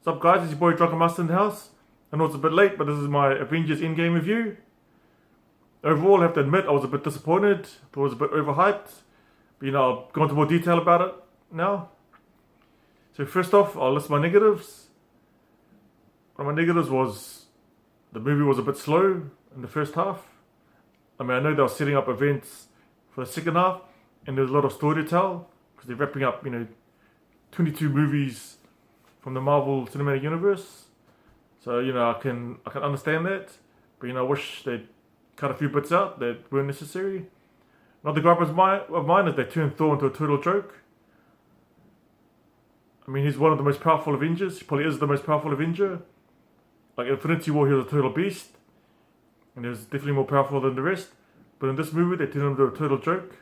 What's up guys, it's your boy DrnknMasta in the house. I know it's a bit late, but this is my Avengers Endgame review. Overall, I have to admit, I was a bit disappointed. Thought it was a bit overhyped. But I'll go into more detail about it now. So first off, I'll list my negatives. One of my negatives was the movie was a bit slow in the first half. I mean, I know they were setting up events for the second half, and there's a lot of story to tell, because they're wrapping up, 22 movies from the Marvel Cinematic Universe. So, I can understand that. But, I wish they'd cut a few bits out that weren't necessary. Another gripe of mine is they turned Thor into a total joke. I mean, he's one of the most powerful Avengers. He probably is the most powerful Avenger. Like Infinity War, he was a total beast. And he was definitely more powerful than the rest. But in this movie, they turned him into a total joke.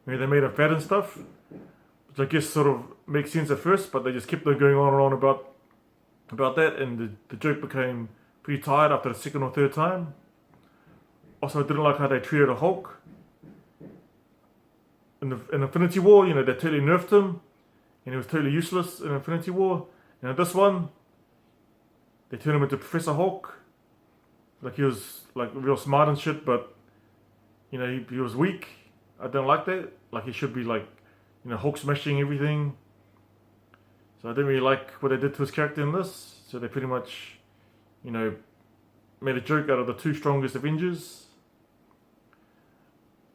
They made him fat and stuff, which I guess sort of makes sense at first, but they just kept on going on and on about that, and the joke became pretty tired after the second or third time. Also, I didn't like how they treated a Hulk. In Infinity War, they totally nerfed him, and he was totally useless in Infinity War. And in this one, they turned him into Professor Hulk. Like he was like real smart and shit, but he was weak. I don't like that. Like he should be like, Hulk smashing everything. So I didn't really like what they did to his character in this. So they pretty much, made a joke out of the two strongest Avengers.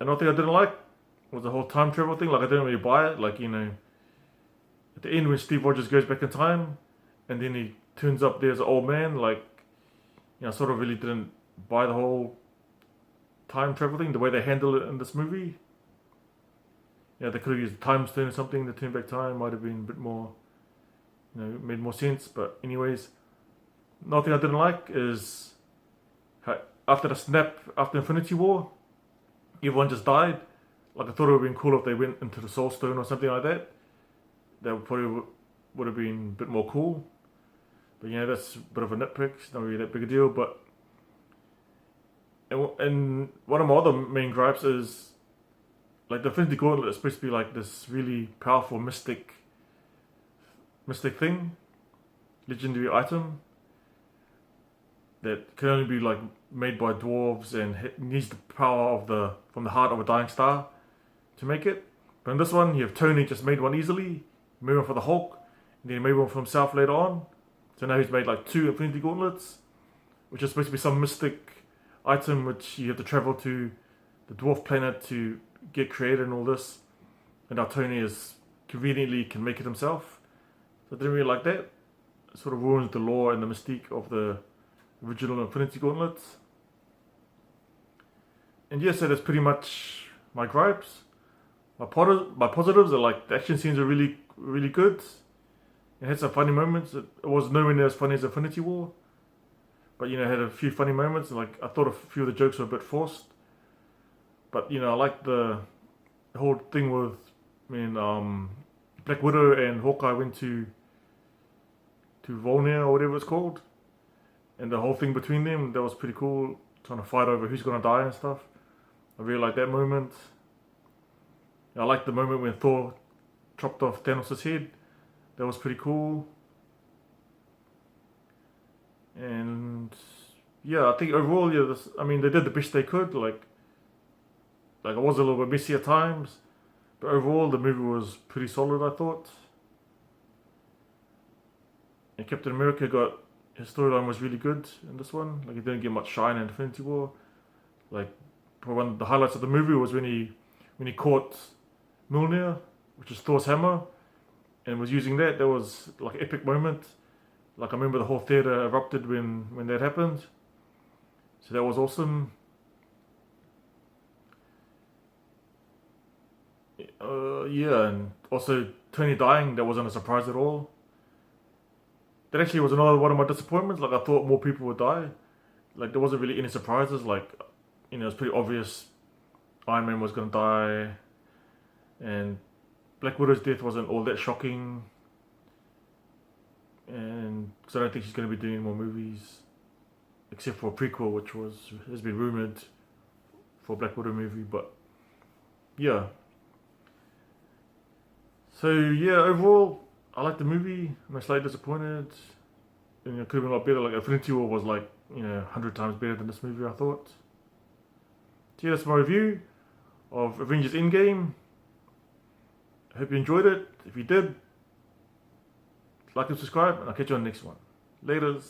Another thing I didn't like was the whole time travel thing. Like I didn't really buy it. Like, at the end when Steve Rogers goes back in time and then he turns up there as an old man, like, I sort of really didn't buy the whole time travel thing, the way they handle it in this movie. They could have used time stone or something to turn back time, might have been a bit more, made more sense. But anyways, another thing I didn't like is how after the snap, after Infinity War, everyone just died. Like I thought it would have been cool if they went into the Soul Stone or something like that. That probably would have been a bit more cool. But that's a bit of a nitpick. It's not really that big a deal. But and one of my other main gripes is, like, the Infinity Gauntlet is supposed to be like this really powerful mystic thing, legendary item that can only be like made by dwarves and needs the power from the heart of a dying star to make it. But in this one, you have Tony just made one easily. He made one for the Hulk, and then he made one for himself later on. So now he's made like 2 Infinity Gauntlets, which is supposed to be some mystic item which you have to travel to the dwarf planet to get created and all this. And now Tony is conveniently can make it himself. So I didn't really like that. It sort of ruins the lore and the mystique of the original Infinity Gauntlets. And so that's pretty much my gripes. My positives are like the action scenes are really, really good. It had some funny moments. It was nowhere near as funny as Infinity War. But, it had a few funny moments. Like, I thought a few of the jokes were a bit forced. But, I like the whole thing with when Black Widow and Hawkeye went to Volnir or whatever it's called. And the whole thing between them, that was pretty cool. Trying to fight over who's going to die and stuff. I really like that moment. I like the moment when Thor chopped off Thanos' head. That was pretty cool. And I think overall, they did the best they could. Like it was a little bit messy at times, but overall the movie was pretty solid, I thought. And Captain America his storyline was really good in this one. Like, he didn't get much shine in Infinity War. Like, one of the highlights of the movie was when he caught Mjolnir, which is Thor's hammer, and was using that. That was like an epic moment. Like, I remember the whole theater erupted when that happened. So that was awesome. And also Tony dying, that wasn't a surprise at all. That actually was another one of my disappointments. Like, I thought more people would die. Like, there wasn't really any surprises. Like, it was pretty obvious Iron Man was going to die. And Black Widow's death wasn't all that shocking. And because I don't think she's going to be doing any more movies. Except for a prequel, which has been rumoured for a Black Widow movie. But, yeah. So, overall, I like the movie. I'm slightly disappointed. And it could have been a lot better. Like Infinity War was like, 100 times better than this movie, I thought. So yeah, that's my review of Avengers Endgame. I hope you enjoyed it. If you did, like and subscribe, and I'll catch you on the next one. Laters.